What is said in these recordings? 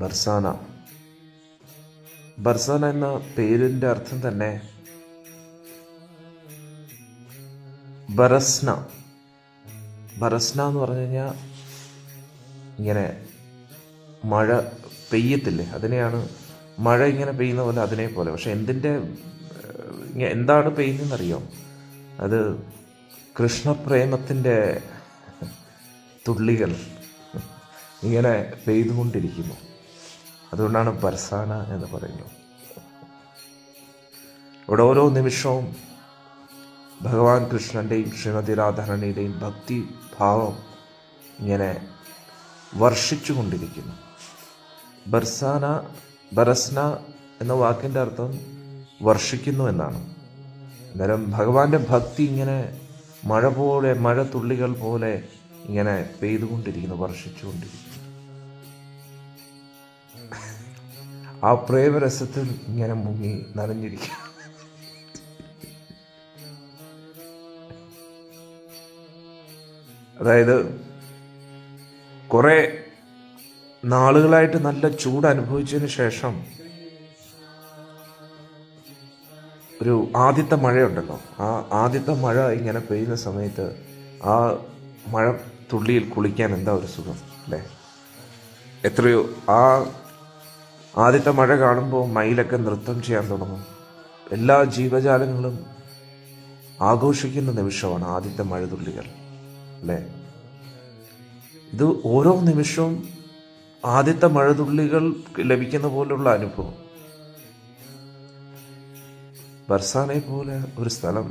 ബർസാന. ബർസാന എന്ന പേരിൻ്റെ അർത്ഥം തന്നെ ബറസ്ന. ബറസ്ന എന്ന് പറഞ്ഞു കഴിഞ്ഞാൽ ഇങ്ങനെ മഴ പെയ്യത്തില്ലേ, അതിനെയാണ് മഴ ഇങ്ങനെ പെയ്യുന്ന പോലെ, അതിനെ പോലെ. പക്ഷെ എന്താണ് പെയ്യുന്നതെന്നറിയോ? അത് കൃഷ്ണപ്രേമത്തിൻ്റെ തുള്ളികൾ ഇങ്ങനെ പെയ്തുകൊണ്ടിരിക്കുന്നു. അതുകൊണ്ടാണ് ബർസാന എന്ന് പറയുന്നത്. ഇവിടെ ഓരോ നിമിഷവും ഭഗവാൻ കൃഷ്ണൻ്റെയും ശ്രീമതി രാധാറാണിയുടെയും ഭക്തിഭാവം ഇങ്ങനെ വർഷിച്ചു കൊണ്ടിരിക്കുന്നു. ബറസ്ന എന്ന വാക്കിൻ്റെ അർത്ഥം വർഷിക്കുന്നു എന്നാണ്. അന്നേരം ഭഗവാന്റെ ഭക്തി ഇങ്ങനെ മഴ തുള്ളികൾ പോലെ ഇങ്ങനെ പെയ്തുകൊണ്ടിരിക്കുന്നു, വർഷിച്ചുകൊണ്ടിരിക്കുന്നു. ആ പ്രേമരസത്തിൽ ഇങ്ങനെ മുങ്ങി നനഞ്ഞിരിക്കും. അതായത് കുറെ നാളുകളായിട്ട് നല്ല ചൂട് അനുഭവിച്ചതിന് ശേഷം ഒരു ആദ്യത്തെ മഴയുണ്ടല്ലോ, ആ ആദ്യത്തെ മഴ ഇങ്ങനെ പെയ്യുന്ന സമയത്ത് ആ മഴ തുള്ളിയിൽ കുളിക്കാൻ എന്താ ഒരു സുഖം അല്ലേ? എത്രയോ ആ ആദ്യത്തെ മഴ കാണുമ്പോൾ മയിലൊക്കെ നൃത്തം ചെയ്യാൻ തുടങ്ങും. എല്ലാ ജീവജാലങ്ങളും ആഘോഷിക്കുന്ന നിമിഷമാണ് ആദ്യത്തെ മഴതുള്ളികൾ അല്ലേ? ഇത് ഓരോ നിമിഷവും ആദ്യത്തെ മഴതുള്ളികൾ ലഭിക്കുന്ന പോലുള്ള അനുഭവം. ബർസാനെ പോലെ ഒരു സ്ഥലം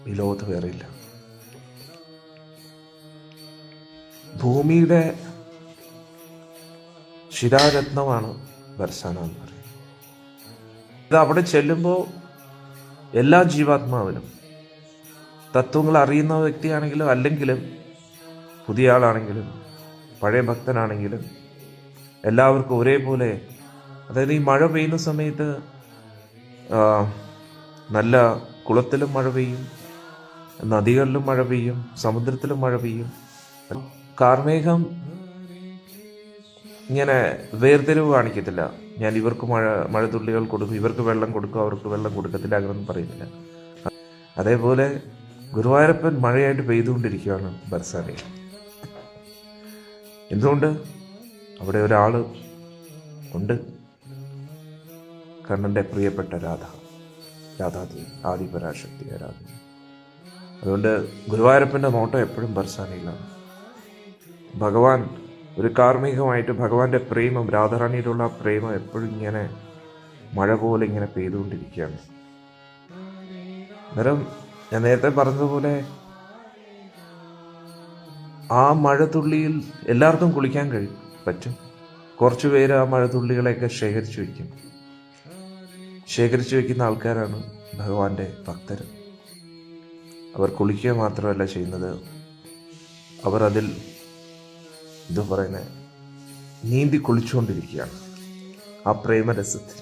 ഈ ലോകത്ത് വേറെയില്ല. ഭൂമിയുടെ ശിലാരത്നമാണ് ബർസാന എന്ന് പറയുന്നത്. ഇത് അവിടെ ചെല്ലുമ്പോൾ എല്ലാ ജീവാത്മാവിനും, തത്വങ്ങൾ അറിയുന്ന വ്യക്തിയാണെങ്കിലും അല്ലെങ്കിലും പുതിയ ആളാണെങ്കിലും പഴയ ഭക്തനാണെങ്കിലും എല്ലാവർക്കും ഒരേപോലെ, അതായത് ഈ മഴ പെയ്യുന്ന സമയത്ത് നല്ല കുളത്തിലും മഴ പെയ്യും, നദികളിലും മഴ പെയ്യും, സമുദ്രത്തിലും മഴ പെയ്യും. കാർമേഘം ഇങ്ങനെ വേർതിരിവ് കാണിക്കത്തില്ല. ഞാൻ ഇവർക്ക് മഴത്തുള്ളികൾ കൊടുക്കും, ഇവർക്ക് വെള്ളം കൊടുക്കും, അവർക്ക് വെള്ളം കൊടുക്കത്തില്ല, അങ്ങനൊന്നും പറയുന്നില്ല. അതേപോലെ ഗുരുവായൂരപ്പൻ മഴയായിട്ട് പെയ്തുകൊണ്ടിരിക്കുകയാണ് ബർസാനയിൽ. എന്തുകൊണ്ട്? അവിടെ ഒരാൾ ഉണ്ട്, കണ്ണൻ്റെ പ്രിയപ്പെട്ട രാധാദേവി, ആദിപരാശക്തി ആരാധന. അതുകൊണ്ട് ഗുരുവായൂരപ്പൻ്റെ നോട്ടം എപ്പോഴും ബർസാനയിലാണ്. ഭഗവാൻ ഒരു കാർമ്മികമായിട്ട് ഭഗവാന്റെ പ്രേമം, രാധാറാണിയിലുള്ള ആ പ്രേമം എപ്പോഴും ഇങ്ങനെ മഴ പോലെ ഇങ്ങനെ പെയ്തുകൊണ്ടിരിക്കുകയാണ്. അന്നേരം ഞാൻ നേരത്തെ പറഞ്ഞതുപോലെ ആ മഴത്തുള്ളിയിൽ എല്ലാവർക്കും കുളിക്കാൻ പറ്റും. കുറച്ചു പേര് ആ മഴത്തുള്ളികളെയൊക്കെ ശേഖരിച്ചു വയ്ക്കുന്ന ആൾക്കാരാണ് ഭഗവാന്റെ ഭക്തർ. അവർ കുളിക്കുക മാത്രമല്ല ചെയ്യുന്നത്, അവർ അതിൽ നീന്തി കുളിച്ചുകൊണ്ടിരിക്കുകയാണ് ആ പ്രേമരസത്തിൽ.